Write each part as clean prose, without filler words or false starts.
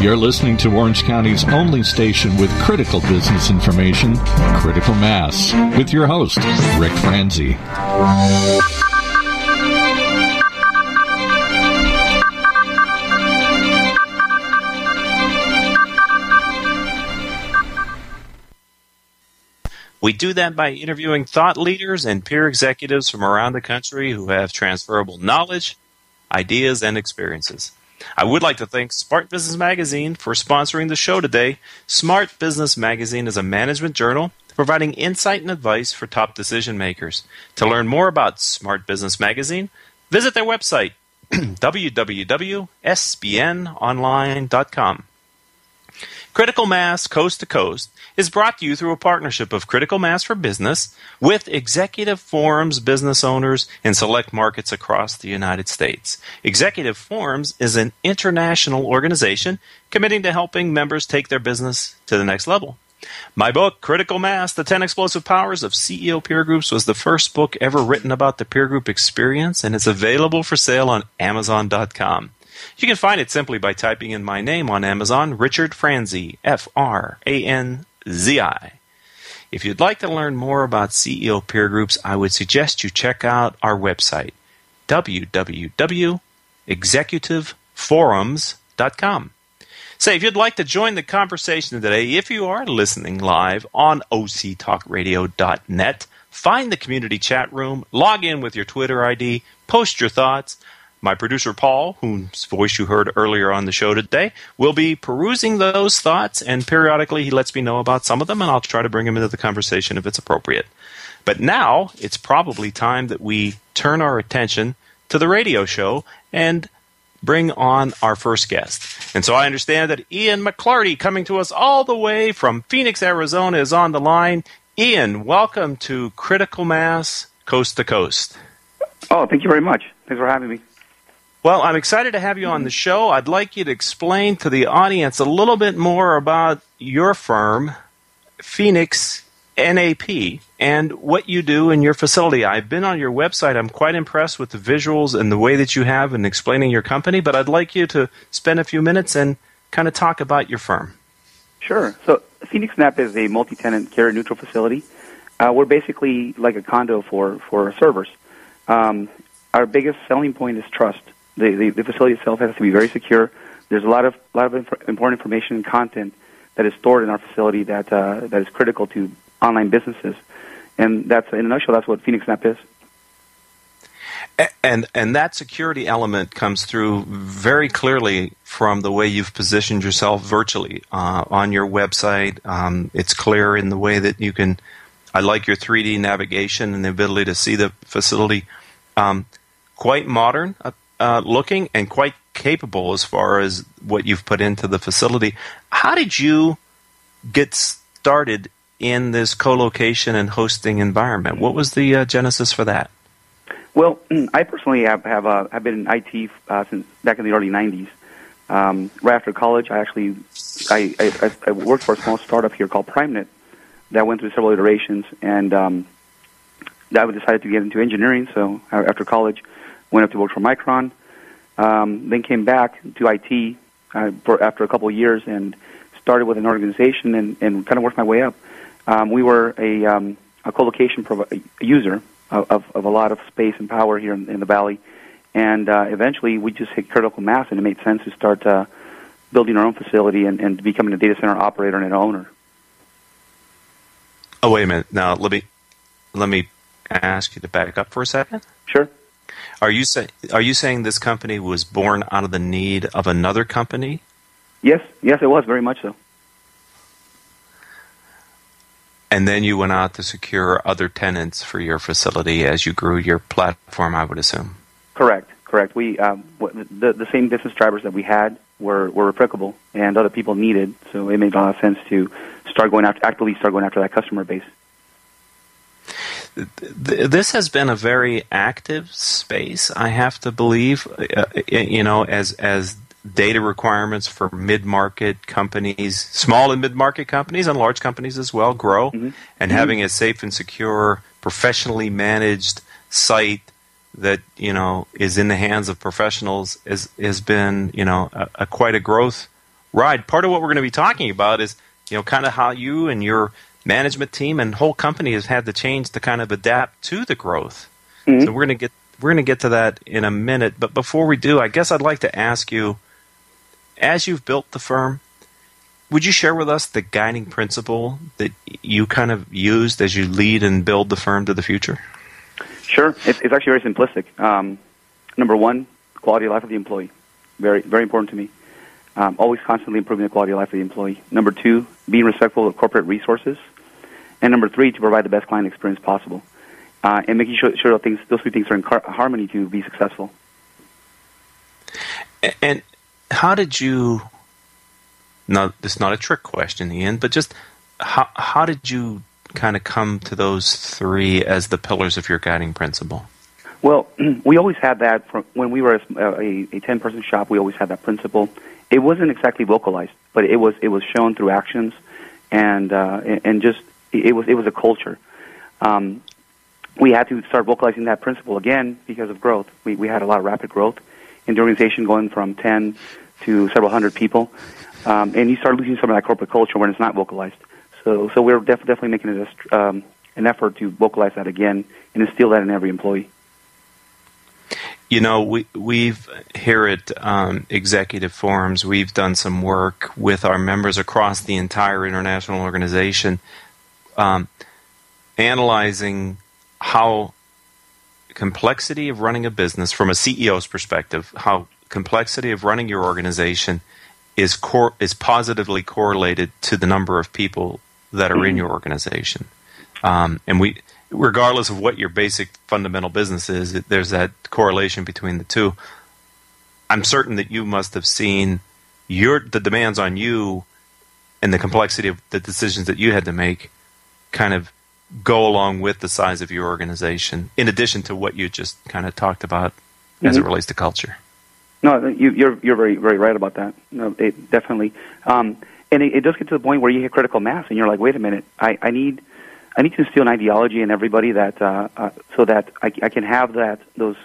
You're listening to Orange County's only station with critical business information, Critical Mass, with your host, Ric Franzi. We do that by interviewing thought leaders and peer executives from around the country who have transferable knowledge, ideas, and experiences. I would like to thank Smart Business Magazine for sponsoring the show today. Smart Business Magazine is a management journal providing insight and advice for top decision makers. To learn more about Smart Business Magazine, visit their website, www.sbnonline.com. Critical Mass Coast to Coast is brought to you through a partnership of Critical Mass for Business with Executive Forums business owners in select markets across the United States. Executive Forums is an international organization committing to helping members take their business to the next level. My book, Critical Mass, The 10 Explosive Powers of CEO Peer Groups, was the first book ever written about the peer group experience, and it's available for sale on Amazon.com. You can find it simply by typing in my name on Amazon, Richard Franzi, Franzi. If you'd like to learn more about CEO peer groups, I would suggest you check out our website, www.executiveforums.com. Say, if you'd like to join the conversation today, if you are listening live on octalkradio.net, find the community chat room, log in with your Twitter ID, post your thoughts. My producer, Paul, whose voice you heard earlier on the show today, will be perusing those thoughts, and periodically he lets me know about some of them, and I'll try to bring him into the conversation if it's appropriate. But now it's probably time that we turn our attention to the radio show and bring on our first guest. And so I understand that Ian McClarty, coming to us all the way from Phoenix, Arizona, is on the line. Ian, welcome to Critical Mass Coast to Coast. Oh, thank you very much. Thanks for having me. Well, I'm excited to have you on the show. I'd like you to explain to the audience a little bit more about your firm, Phoenix NAP, and what you do in your facility. I've been on your website. I'm quite impressed with the visuals and the way that you have in explaining your company, but I'd like you to spend a few minutes and kind of talk about your firm. Sure. So Phoenix NAP is a multi-tenant carrier-neutral facility. We're basically like a condo for servers. Our biggest selling point is trust. The facility itself has to be very secure. There's a lot of important information and content that is stored in our facility that is critical to online businesses, and that's, in a nutshell, that's what Phoenix NAP is. And that security element comes through very clearly from the way you've positioned yourself virtually on your website. It's clear in the way that you can. I like your 3D navigation and the ability to see the facility. Quite modern looking and quite capable as far as what you've put into the facility. How did you get started in this co-location and hosting environment? What was the genesis for that? Well, I personally have been in IT since back in the early 90s. Right after college, I worked for a small startup here called PrimeNet that went through several iterations, and I decided to get into engineering. So after college, went up to work for Micron, then came back to IT after a couple of years and started with an organization and kind of worked my way up. We were a co-location user of a lot of space and power here in the Valley, and eventually we just hit critical mass, and it made sense to start building our own facility and becoming a data center operator and an owner. Oh, wait a minute. Now, let me ask you to back up for a second. Sure. Are you saying this company was born out of the need of another company? Yes, it was, very much so. And then you went out to secure other tenants for your facility as you grew your platform, I would assume. Correct. We the same business drivers that we had were applicable, and other people needed. So it made a lot of sense to actively start going after that customer base. This has been a very active space, I have to believe. As data requirements for mid-market companies, small and mid-market companies, and large companies as well, grow, and having a safe and secure, professionally managed site that is in the hands of professionals has been quite a growth ride. Part of what we're going to be talking about is, kind of how you and your management team and whole company has had to change to kind of adapt to the growth. Mm-hmm. So we're going to get to that in a minute. But before we do, I guess I'd like to ask you, as you've built the firm, would you share with us the guiding principle that you kind of used as you lead and build the firm to the future? Sure. It's actually very simplistic. Number one, quality of life of the employee. Very, very important to me. Always constantly improving the quality of life of the employee. Number two, being respectful of corporate resources. And number three, to provide the best client experience possible. And making sure those three things are in harmony to be successful. And how did you... Now, this is not a trick question, Ian, but just how did you kind of come to those three as the pillars of your guiding principle? Well, we always had that from when we were a 10-person shop. We always had that principle. It wasn't exactly vocalized, but it was shown through actions, and just it was a culture. We had to start vocalizing that principle again because of growth. We had a lot of rapid growth in the organization, going from 10 to several hundred people. And you start losing some of that corporate culture when it's not vocalized. So we're definitely making an effort to vocalize that again and instill that in every employee. We've here at Executive Forums, we've done some work with our members across the entire international organization, analyzing how complexity of running a business from a CEO's perspective, how complexity of running your organization is positively correlated to the number of people that are in your organization. And we, regardless of what your basic fundamental business is, there's that correlation between the two. I'm certain that you must have seen the demands on you and the complexity of the decisions that you had to make kind of go along with the size of your organization, in addition to what you just kind of talked about as it relates to culture. No, you're very, very right about that. No, it definitely, and it does get to the point where you hit critical mass, and you're like, wait a minute, I need to instill an ideology in everybody that so that I can have those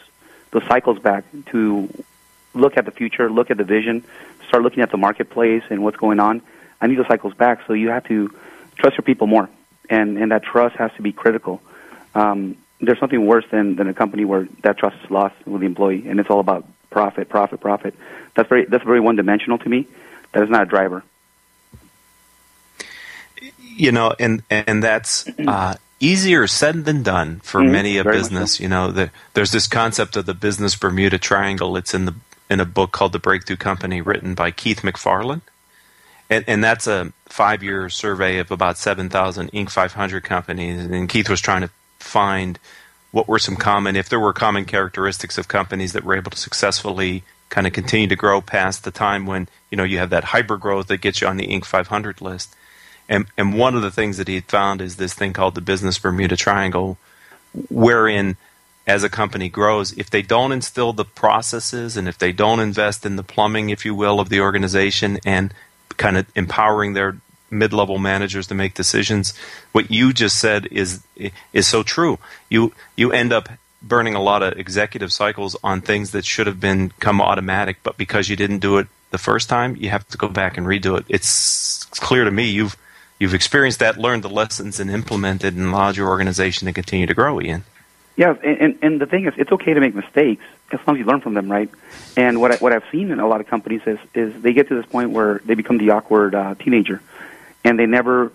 cycles back to look at the future, look at the vision, start looking at the marketplace and what's going on. I need those cycles back, so you have to trust your people more, and that trust has to be critical. There's something worse than a company where that trust is lost with the employee, and it's all about profit. That's very one-dimensional to me. That is not a driver. And that's easier said than done for many a business. So. There's this concept of the business Bermuda Triangle. It's in a book called The Breakthrough Company, written by Keith McFarland, and that's a 5-year survey of about 7,000 Inc. 500 companies. And Keith was trying to find what were if there were common characteristics of companies that were able to successfully kind of continue to grow past the time when, you have that hyper growth that gets you on the Inc. 500 list. And one of the things that he had found is this thing called the Business Bermuda Triangle, wherein as a company grows, if they don't instill the processes and if they don't invest in the plumbing, if you will, of the organization and kind of empowering their mid-level managers to make decisions, what you just said is so true. You end up burning a lot of executive cycles on things that should have become automatic, but because you didn't do it the first time, you have to go back and redo it. It's clear to me you've experienced that, learned the lessons, and implemented and allowed your organization to continue to grow, Ian. Yeah, and the thing is, it's okay to make mistakes as long as you learn from them, right? And what I've seen in a lot of companies is they get to this point where they become the awkward teenager, and they never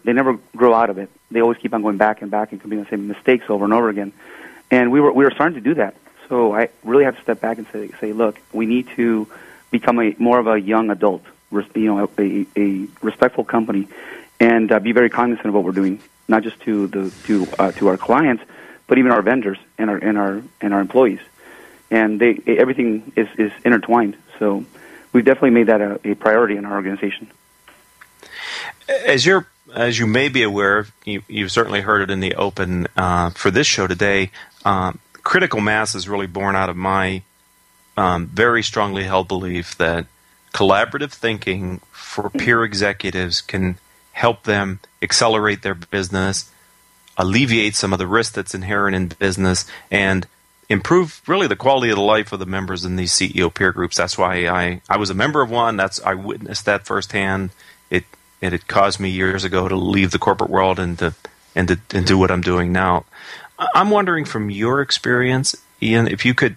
grow out of it. They always keep on going back and committing the same mistakes over and over again. And we were starting to do that. So I really had to step back and say, look, we need to become more of a young adult, a respectful company, and be very cognizant of what we're doing, not just to our clients, but even our vendors and our employees. And everything is intertwined. So we've definitely made that a priority in our organization. As you may be aware, you've certainly heard it in the open for this show today. Critical mass is really born out of my very strongly held belief that collaborative thinking for peer executives can help them accelerate their business, alleviate some of the risk that's inherent in business, and improve really the quality of the life of the members in these CEO peer groups. That's why I was a member of one. I witnessed that firsthand. It had caused me years ago to leave the corporate world and do what I'm doing now. I'm wondering, from your experience, Ian, if you could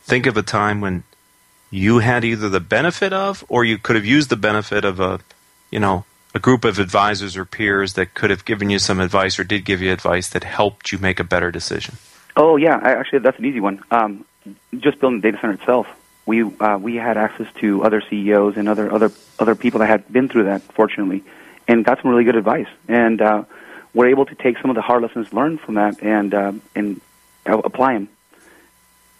think of a time when you had either the benefit of, or you could have used the benefit of a group of advisors or peers that could have given you some advice or did give you advice that helped you make a better decision. Oh yeah, actually that's an easy one. Just building the data center itself. We had access to other CEOs and other people that had been through that, fortunately, and got some really good advice. And we're able to take some of the hard lessons learned from that and apply them.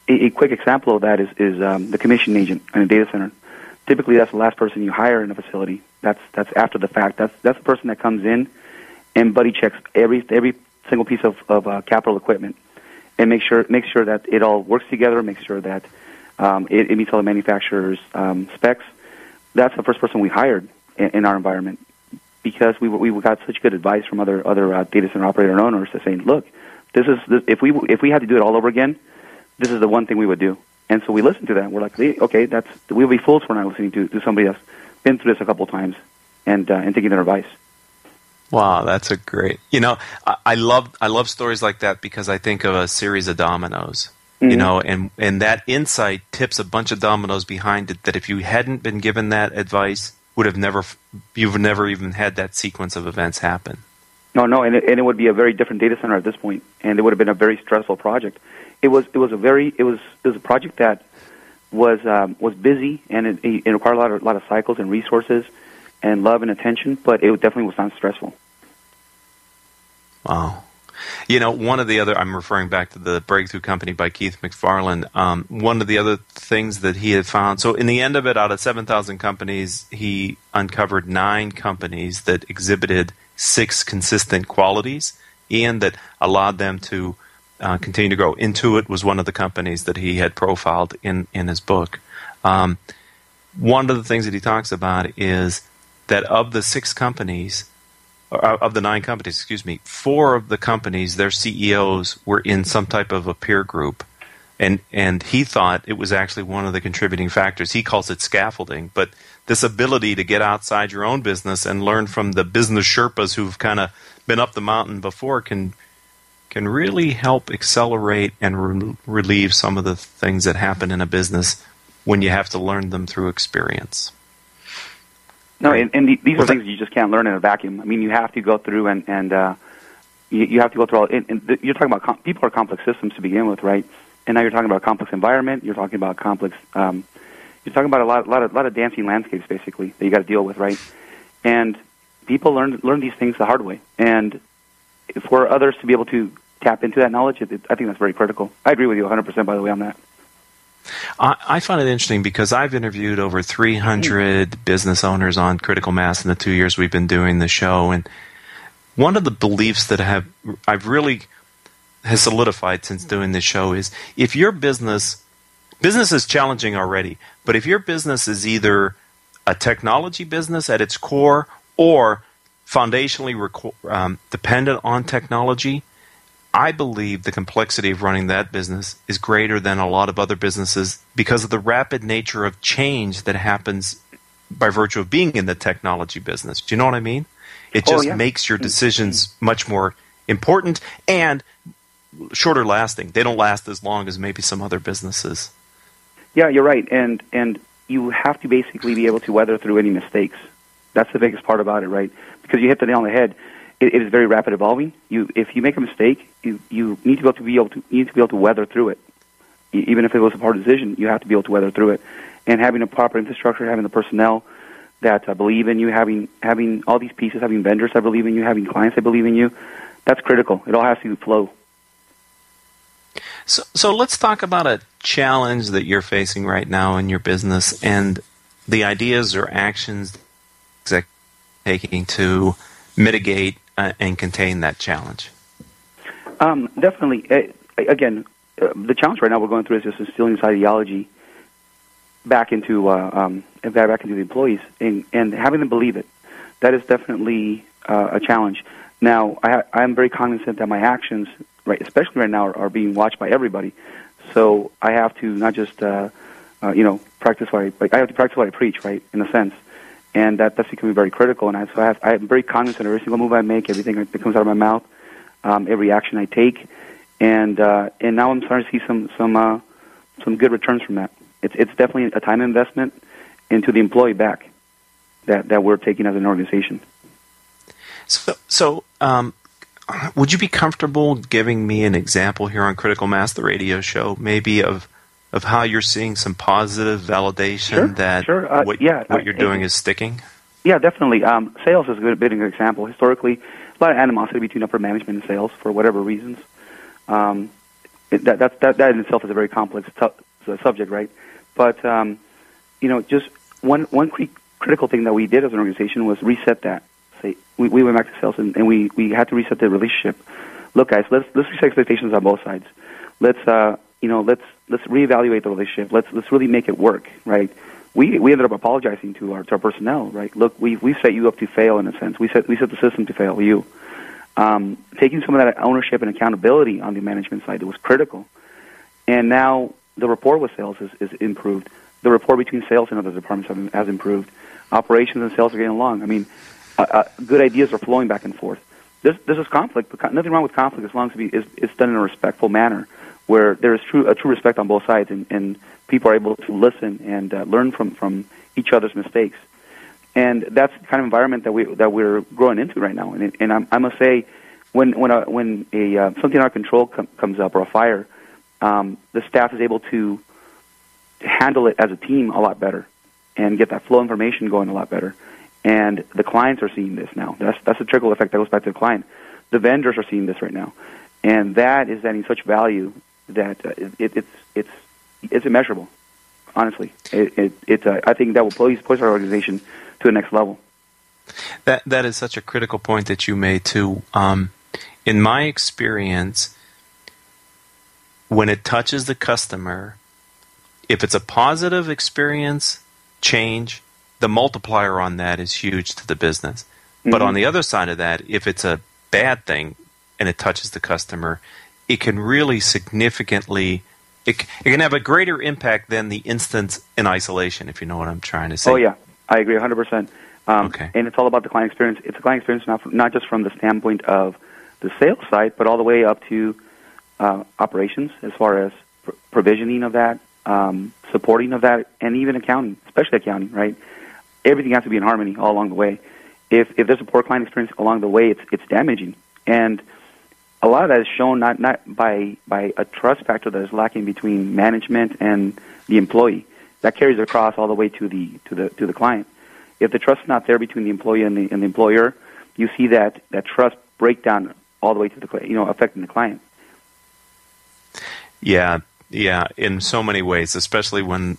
A quick example of that is the commission agent in a data center. Typically, that's the last person you hire in a facility. That's after the fact. That's the person that comes in and buddy checks every single piece of capital equipment and make sure that it all works together. Make sure that it meets all the manufacturer's specs. That's the first person we hired in our environment, because we got such good advice from other data center operator and owners that saying, look, if we had to do it all over again, this is the one thing we would do. And so we listened to that. We're like, okay, we'll be fools for not listening to somebody that's been through this a couple of times and taking their advice. Wow, that's a great. I love stories like that, because I think of a series of dominoes. Mm-hmm. And that insight tips a bunch of dominoes behind it that if you hadn't been given that advice, you've never even had that sequence of events happen. No, and it would be a very different data center at this point, and it would have been a very stressful project. It was a project that was busy, and it required a lot of cycles and resources and love and attention, but it definitely was not stressful. Wow. One of the other, I'm referring back to the Breakthrough Company by Keith McFarland, one of the other things that he had found, so in the end of it, out of 7,000 companies, he uncovered 9 companies that exhibited 6 consistent qualities, and that allowed them to continue to grow. Intuit was one of the companies that he had profiled in his book. One of the things that he talks about is that of the 6 companies, of the 9 companies, 4 of the companies, their CEOs were in some type of a peer group. And he thought it was actually one of the contributing factors. He calls it scaffolding. But this ability to get outside your own business and learn from the business Sherpas who've kind of been up the mountain before can really help accelerate and relieve some of the things that happen in a business when you have to learn them through experience. No, and these are things you just can't learn in a vacuum. I mean, you have to go through and you have to go through all. And you're talking about people are complex systems to begin with, right? And now you're talking about a complex environment. You're talking about complex. You're talking about a lot of dancing landscapes, basically, that you got to deal with, right? And people learn these things the hard way. And for others to be able to tap into that knowledge, I think that's very critical. I agree with you 100%, by the way, on that. I find it interesting because I've interviewed over 300 business owners on Critical Mass in the 2 years we've been doing the show, and one of the beliefs that I've really has solidified since doing this show is if your business is challenging already, but if your business is either a technology business at its core or foundationally dependent on technology, I believe the complexity of running that business is greater than a lot of other businesses because of the rapid nature of change that happens by virtue of being in the technology business. Do you know what I mean? It just makes your decisions much more important and shorter lasting. They don't last as long as maybe some other businesses. Yeah, you're right. And you have to basically be able to weather through any mistakes. That's the biggest part about it, right? Because you hit the nail on the head. It is very rapid evolving. If you make a mistake, you need to be able to weather through it. Even if it was a hard decision, you have to be able to weather through it. And having a proper infrastructure, having the personnel that believe in you, having all these pieces, having vendors that believe in you, having clients that believe in you, that's critical. It all has to flow. So let's talk about a challenge that you're facing right now in your business and the ideas or actions that you're taking to mitigate and contain that challenge. Definitely. Again, the challenge right now we're going through is just instilling this ideology back into the employees and having them believe it. That is definitely a challenge. Now, I'm very cognizant that my actions, right, especially right now, are being watched by everybody. So I have to not just practice what I have to practice what I preach, right? In a sense, and that's becoming very critical. And I'm very cognizant of every single move I make, everything that comes out of my mouth, every action I take, and now I'm starting to see some good returns from that. It's definitely a time investment into the employee back that we're taking as an organization. So, would you be comfortable giving me an example here on Critical Mass, the radio show, maybe of how you're seeing some positive validation that what you're doing is sticking? Yeah, definitely. Sales is a good example. Historically, a lot of animosity between upper management and sales for whatever reasons. That in itself is a very complex subject, right? But just one critical thing that we did as an organization was reset that. We went back to sales and we had to reset the relationship. Look, guys, let's reset expectations on both sides. Let's reevaluate the relationship. Let's really make it work, right? We ended up apologizing to our personnel, right? Look, we set you up to fail in a sense. We set the system to fail you. Taking some of that ownership and accountability on the management side, it was critical. And now the rapport with sales is improved. The rapport between sales and other departments has improved. Operations and sales are getting along. I mean, good ideas are flowing back and forth. This is conflict, but nothing wrong with conflict as long as it's done in a respectful manner, where there is a true respect on both sides, and people are able to listen and learn from each other's mistakes. And that's the kind of environment that we're growing into right now. And I must say, when something out of control comes up, or a fire, the staff is able to handle it as a team a lot better and get that flow of information going a lot better. And the clients are seeing this now. That's a trickle effect that goes back to the client. The vendors are seeing this right now, and that is adding such value that it's immeasurable. Honestly, I think that will push our organization to the next level. That is such a critical point that you made too. In my experience, when it touches the customer, if it's a positive experience, change, the multiplier on that is huge to the business. Mm-hmm. But on the other side of that, if it's a bad thing and it touches the customer, it can really significantly, it can have a greater impact than the instance in isolation, if you know what I'm trying to say. Oh, yeah. I agree 100%. Okay. And it's all about the client experience. It's a client experience not just from the standpoint of the sales side, but all the way up to operations, as far as provisioning of that, supporting of that, and even accounting, especially accounting, right? Everything has to be in harmony all along the way. If there's a poor client experience along the way, it's damaging. And a lot of that is shown not by a trust factor that is lacking between management and the employee. That carries across all the way to the client. If the trust is not there between the employee and the employer, you see that trust break down all the way to the affecting the client. Yeah, in so many ways, especially when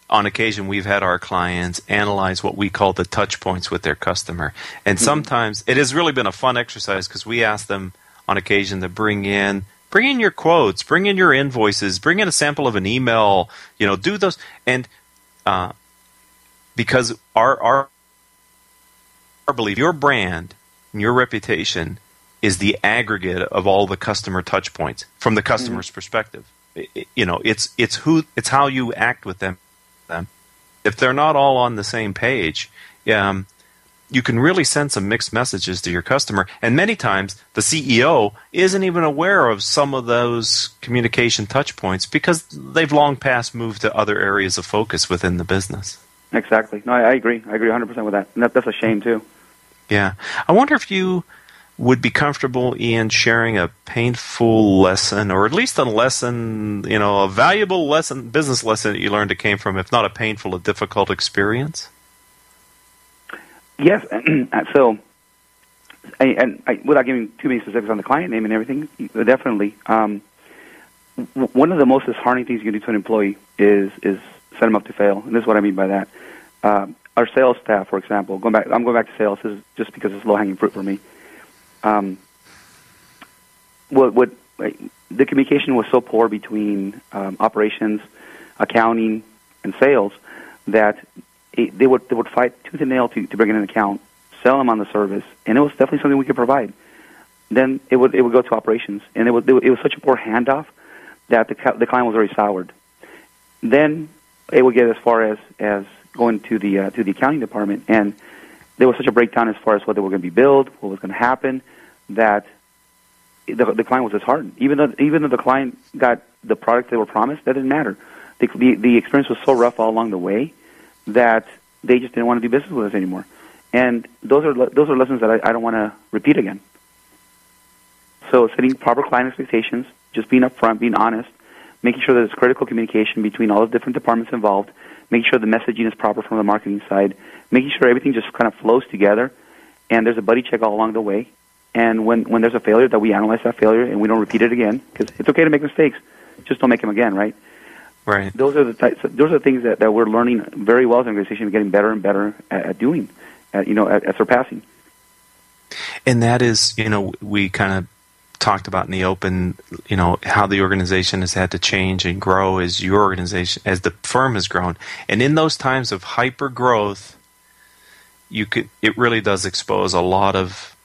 on occasion we've had our clients analyze what we call the touch points with their customer, and sometimes it has really been a fun exercise because we ask them on occasion to bring in your quotes, bring in your invoices, bring in a sample of an email, do those, and because our belief, your brand and your reputation is the aggregate of all the customer touch points from the customer's perspective. It's how you act with them. If they're not all on the same page, you can really send some mixed messages to your customer. And many times, the CEO isn't even aware of some of those communication touch points because they've long past moved to other areas of focus within the business. Exactly. No, I agree. I agree 100% with that. And that's a shame, too. Yeah. I wonder if you would be comfortable, Ian, sharing a painful lesson, or at least a lesson, a valuable lesson, business lesson that you learned that came from, if not a painful, a difficult experience? Yes. So, without giving too many specifics on the client name and everything, definitely. One of the most disheartening things you can do to an employee is set them up to fail, and this is what I mean by that. Our sales staff, for example, I'm going back to sales. This is just because it's low-hanging fruit for me. The communication was so poor between operations, accounting, and sales that they would fight tooth and nail to bring in an account, sell them on the service, and it was definitely something we could provide. Then it would go to operations, and it was such a poor handoff that the client was very soured. Then it would get as far as going to the accounting department, and there was such a breakdown as far as what they were going to be billed, what was going to happen, that the client was disheartened. Even though the client got the product they were promised, that didn't matter. The experience was so rough all along the way that they just didn't want to do business with us anymore. And those are lessons that I don't want to repeat again. So setting proper client expectations, just being upfront, being honest, making sure that there's critical communication between all the different departments involved, making sure the messaging is proper from the marketing side, making sure everything just kind of flows together, and there's a buddy check all along the way. And when there's a failure, that we analyze that failure and we don't repeat it again, because it's okay to make mistakes, just don't make them again, right? Right. Those are the things that we're learning very well as an organization, getting better and better at doing, at surpassing. And that is, we kind of talked about in the open, how the organization has had to change and grow as your organization, as the firm has grown. And in those times of hyper growth, it really does expose a lot of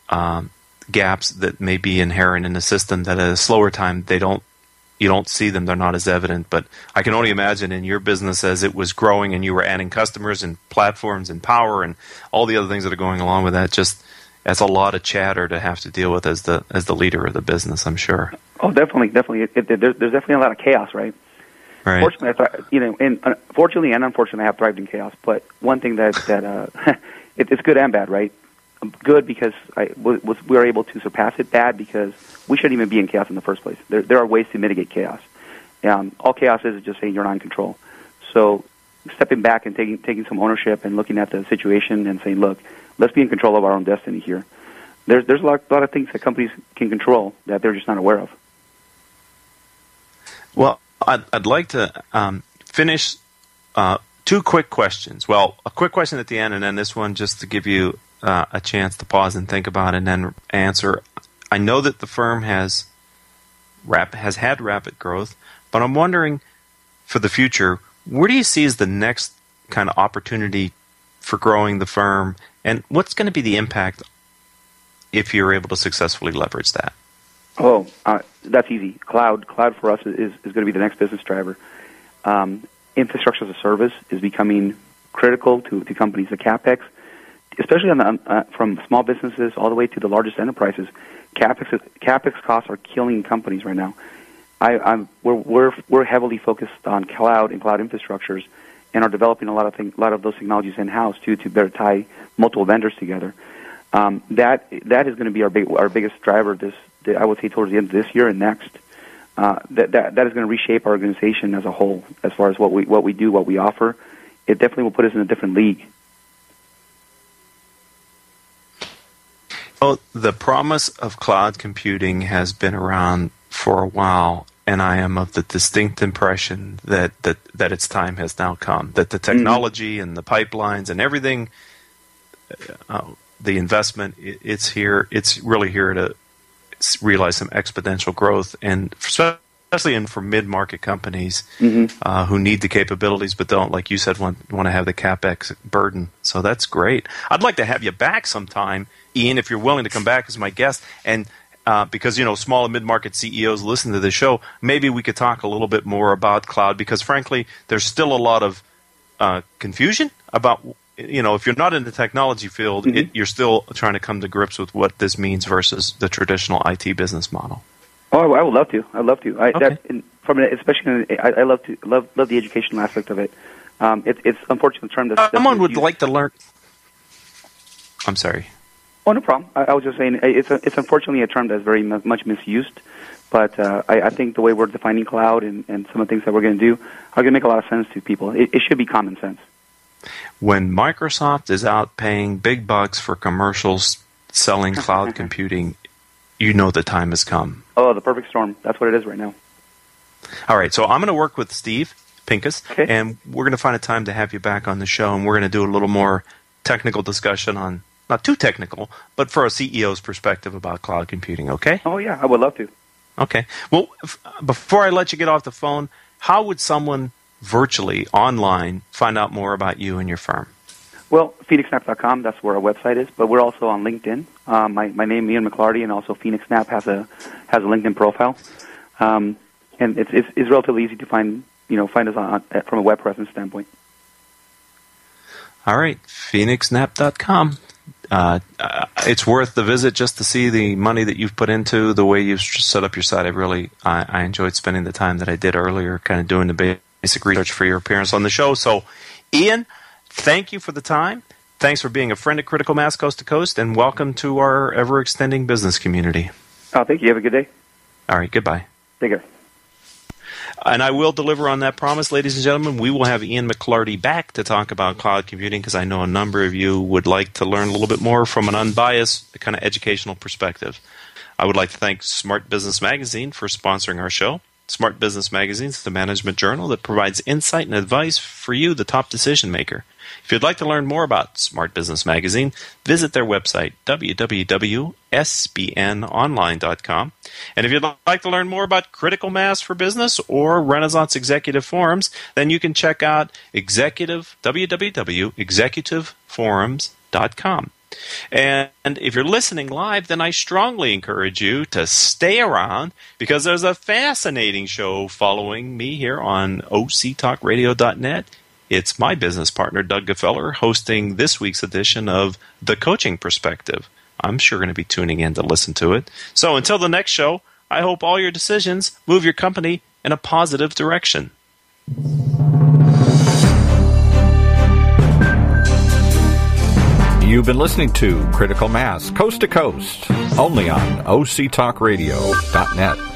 gaps that may be inherent in the system that at a slower time you don't see them, they're not as evident. But I can only imagine in your business as it was growing and you were adding customers and platforms and power and all the other things that are going along with that, just that's a lot of chatter to have to deal with as the leader of the business, I'm sure. Oh, definitely. There's definitely a lot of chaos, right? Right. Fortunately and unfortunately, I have thrived in chaos. But one thing that it's good and bad, right? Good because we were able to surpass it. Bad because we shouldn't even be in chaos in the first place. There are ways to mitigate chaos. All chaos is just saying you're not in control. So stepping back and taking some ownership and looking at the situation and saying, look, let's be in control of our own destiny here. There's a lot of things that companies can control that they're just not aware of. Well, I'd like to finish two quick questions. Well, a quick question at the end, and then this one just to give you a chance to pause and think about it and then answer. I know that the firm has had rapid growth, but I'm wondering for the future, where do you see as the next kind of opportunity for growing the firm, and what's going to be the impact if you're able to successfully leverage that? Oh, that's easy. Cloud for us is going to be the next business driver. Infrastructure as a service is becoming critical to companies. The CapEx, especially from small businesses all the way to the largest enterprises, CapEx costs are killing companies right now. We're heavily focused on cloud and cloud infrastructures, and are developing a lot of those technologies in house to better tie multiple vendors together. That is going to be our biggest driver. I would say towards the end of this year and next. That is going to reshape our organization as a whole, as far as what we do, what we offer. It definitely will put us in a different league. Well, the promise of cloud computing has been around for a while, and I am of the distinct impression that its time has now come, that the technology and the pipelines and everything, the investment, it's here. It's really here to realize some exponential growth, and especially for mid-market companies who need the capabilities but don't, like you said, want to have the CapEx burden. So that's great. I'd like to have you back sometime, Ian, if you're willing to come back as my guest, and because, small and mid-market CEOs listen to the show, maybe we could talk a little bit more about cloud, because frankly, there's still a lot of confusion about, if you're not in the technology field, you're still trying to come to grips with what this means versus the traditional IT business model. Oh, I would love to. I'd love to. Okay. I love the educational aspect of it. It's unfortunate term that someone would like to learn. I'm sorry. Oh, no problem. I was just saying it's unfortunately a term that's very much misused, but I think the way we're defining cloud and some of the things that we're going to do are going to make a lot of sense to people. It should be common sense. When Microsoft is out paying big bucks for commercials selling cloud computing, you know the time has come. Oh, the perfect storm. That's what it is right now. All right, so I'm going to work with Steve Pincus, okay, and we're going to find a time to have you back on the show, and we're going to do a little more technical discussion on, not too technical, but for a CEO's perspective about cloud computing, okay? Oh, yeah, I would love to. Okay. Well, before I let you get off the phone, how would someone virtually, online, find out more about you and your firm? Well, PhoenixNAP.com, that's where our website is, but we're also on LinkedIn. My name is Ian McClarty, and also PhoenixNAP has a LinkedIn profile. and it's relatively easy to find us on from a web presence standpoint. All right, PhoenixNAP.com. It's worth the visit just to see the money that you've put into the way you've set up your site. I enjoyed spending the time that I did earlier, kind of doing the basic research for your appearance on the show. So, Ian, thank you for the time. Thanks for being a friend of Critical Mass Coast to Coast, and welcome to our ever-extending business community. Oh, thank you. Have a good day. All right, goodbye. Take care. And I will deliver on that promise, ladies and gentlemen. We will have Ian McClarty back to talk about cloud computing, because I know a number of you would like to learn a little bit more from an unbiased kind of educational perspective. I would like to thank Smart Business Magazine for sponsoring our show. Smart Business Magazine is the management journal that provides insight and advice for you, the top decision maker. If you'd like to learn more about Smart Business Magazine, visit their website, www.sbnonline.com. And if you'd like to learn more about Critical Mass for Business or Renaissance Executive Forums, then you can check out www.executiveforums.com. And if you're listening live, then I strongly encourage you to stay around, because there's a fascinating show following me here on octalkradio.net. It's my business partner, Doug Gefeller, hosting this week's edition of The Coaching Perspective. I'm sure going to be tuning in to listen to it. So until the next show, I hope all your decisions move your company in a positive direction. You've been listening to Critical Mass Coast to Coast, only on octalkradio.net.